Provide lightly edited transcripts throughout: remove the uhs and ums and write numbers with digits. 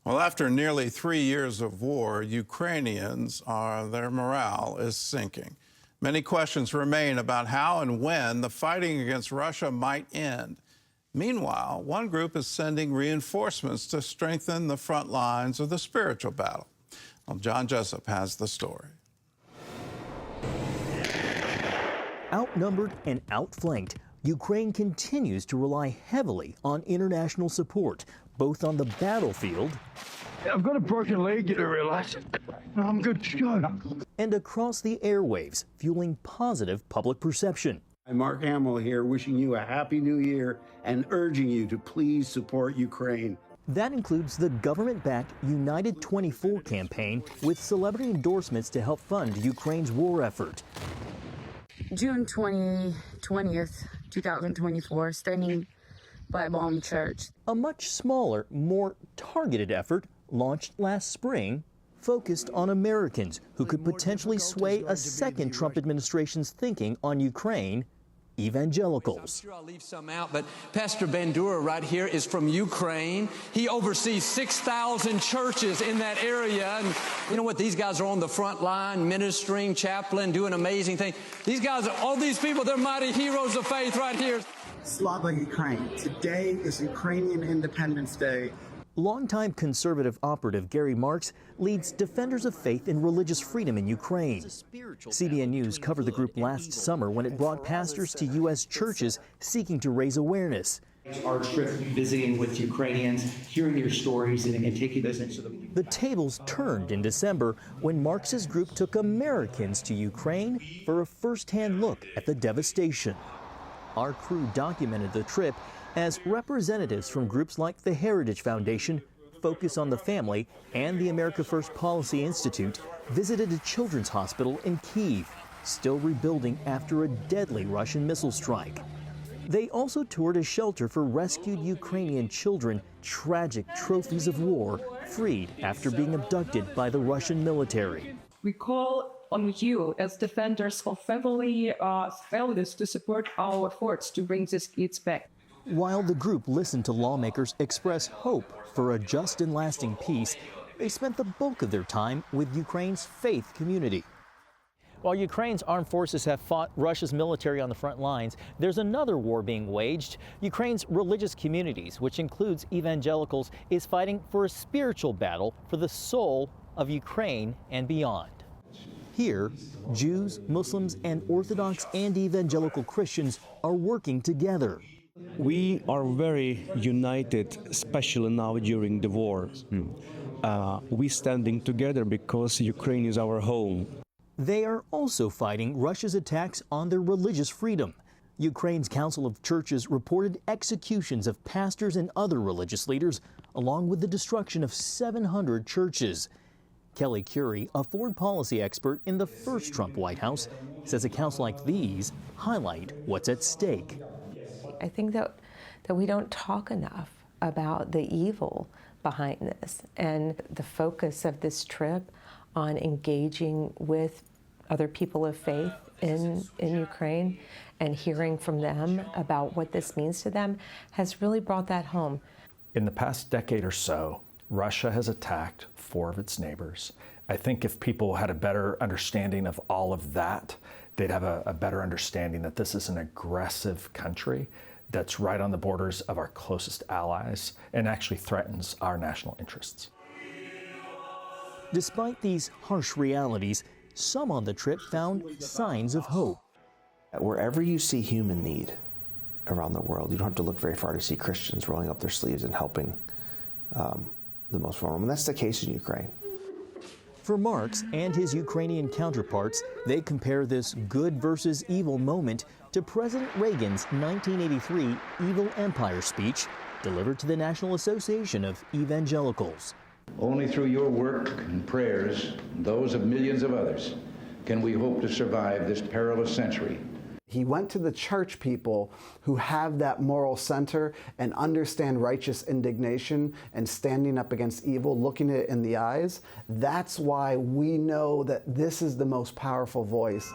Well, after nearly 3 years of war, Ukrainians their morale is sinking. Many questions remain about how and when the fighting against Russia might end. Meanwhile, one group is sending reinforcements to strengthen the front lines of the spiritual battle. Well, John Jessup has the story. Outnumbered and outflanked, Ukraine continues to rely heavily on international support, both on the battlefield. I've got a broken leg, you don't realize. I'm good to go. And across the airwaves, fueling positive public perception. I'm Mark Hamill here, wishing you a happy new year and urging you to please support Ukraine. That includes the government-backed United 24 campaign with celebrity endorsements to help fund Ukraine's war effort. June 20th, 2024, Standing Bible Home Church. A much smaller, more targeted effort launched last spring, focused on Americans who could potentially sway a second Trump administration's thinking on Ukraine, evangelicals. I'm sure I'll leave some out, but Pastor Bandura right here is from Ukraine. He oversees 6,000 churches in that area. And you know what? These guys are on the front line, ministering, chaplain, doing amazing things. These guys, all these people, they're mighty heroes of faith right here. Slava Ukraine. Today is Ukrainian Independence Day. Longtime conservative operative Gary Marks leads Defenders of Faith and Religious Freedom in Ukraine. CBN News covered the group last summer when it brought pastors to U.S. churches seeking to raise awareness. Our trip visiting with Ukrainians, hearing their stories, and taking those into the tables turned in December when Marks's group took Americans to Ukraine for a first-hand look at the devastation. Our crew documented the trip as representatives from groups like the Heritage Foundation, Focus on the Family, and the America First Policy Institute visited a children's hospital in Kyiv, still rebuilding after a deadly Russian missile strike. They also toured a shelter for rescued Ukrainian children, tragic trophies of war, freed after being abducted by the Russian military. We call on you as defenders of family values to support our efforts to bring these kids back. While the group listened to lawmakers express hope for a just and lasting peace, they spent the bulk of their time with Ukraine's faith community. While Ukraine's armed forces have fought Russia's military on the front lines, there's another war being waged. Ukraine's religious communities, which includes evangelicals, is fighting for a spiritual battle for the soul of Ukraine and beyond. Here, Jews, Muslims, and Orthodox and evangelical Christians are working together. We are very united, especially now during the war. We're standing together because Ukraine is our home. They are also fighting Russia's attacks on their religious freedom. Ukraine's Council of Churches reported executions of pastors and other religious leaders, along with the destruction of 700 churches. Kelly Curie, a foreign policy expert in the first Trump White House, says accounts like these highlight what's at stake. I think that we don't talk enough about the evil behind this and the focus of this trip on engaging with other people of faith in Ukraine and hearing from them about what this means to them has really brought that home. In the past decade or so, Russia has attacked 4 of its neighbors. I think if people had a better understanding of all of that, they'd have a better understanding that this is an aggressive country that's right on the borders of our closest allies and actually threatens our national interests. Despite these harsh realities, some on the trip found signs of hope. Wherever you see human need around the world, you don't have to look very far to see Christians rolling up their sleeves and helping the most vulnerable. And that's the case in Ukraine. For Marks and his Ukrainian counterparts, they compare this good versus evil moment to President Reagan's 1983 Evil Empire speech delivered to the National Association of Evangelicals. Only through your work and prayers, and those of millions of others, can we hope to survive this perilous century. He went to the church people who have that moral center and understand righteous indignation and standing up against evil, looking it in the eyes. That's why we know that this is the most powerful voice.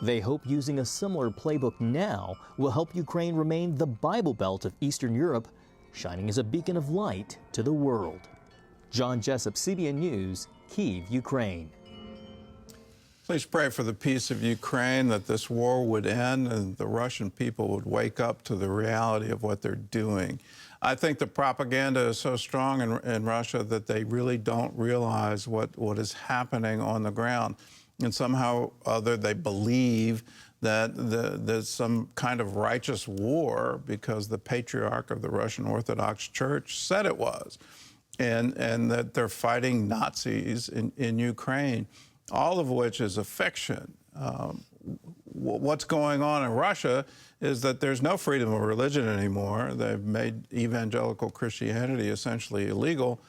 They hope using a similar playbook now will help Ukraine remain the Bible Belt of Eastern Europe, shining as a beacon of light to the world. John Jessup, CBN News, Kyiv, Ukraine. Please pray for the peace of Ukraine, that this war would end and the Russian people would wake up to the reality of what they're doing. I think the propaganda is so strong in Russia that they really don't realize what is happening on the ground. And somehow or other they believe that there's some kind of righteous war because the patriarch of the Russian Orthodox Church said it was, and that they're fighting Nazis in Ukraine, all of which is a fiction. What's going on in Russia is that there's no freedom of religion anymore. They've made evangelical Christianity essentially illegal.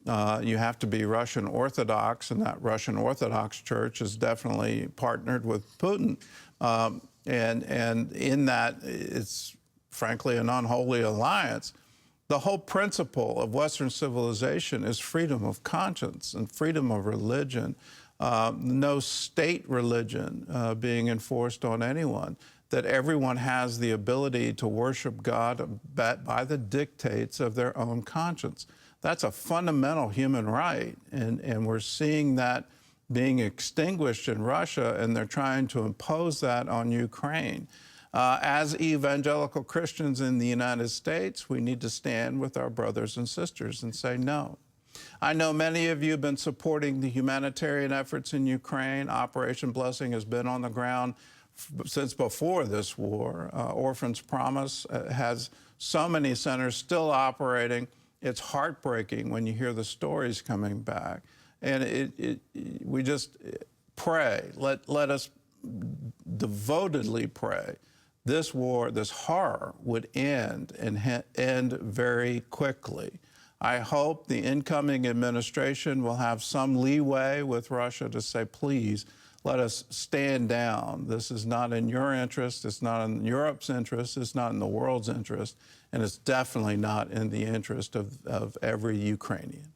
You have to be Russian Orthodox, and that Russian Orthodox Church is definitely partnered with Putin. And in that, it's frankly an unholy alliance. The whole principle of Western civilization is freedom of conscience and freedom of religion. No state religion being enforced on anyone, that everyone has the ability to worship God by the dictates of their own conscience. That's a fundamental human right, and we're seeing that being extinguished in Russia, and they're trying to impose that on Ukraine. As evangelical Christians in the United States, we need to stand with our brothers and sisters and say no. I know many of you have been supporting the humanitarian efforts in Ukraine. Operation Blessing has been on the ground since before this war. Orphans Promise has so many centers still operating. It's heartbreaking when you hear the stories coming back. And we just pray, let us devotedly pray this war, this horror would end and end very quickly. I hope the incoming administration will have some leeway with Russia to say, please, let us stand down. This is not in your interest. It's not in Europe's interest. It's not in the world's interest. And it's definitely not in the interest of every Ukrainian.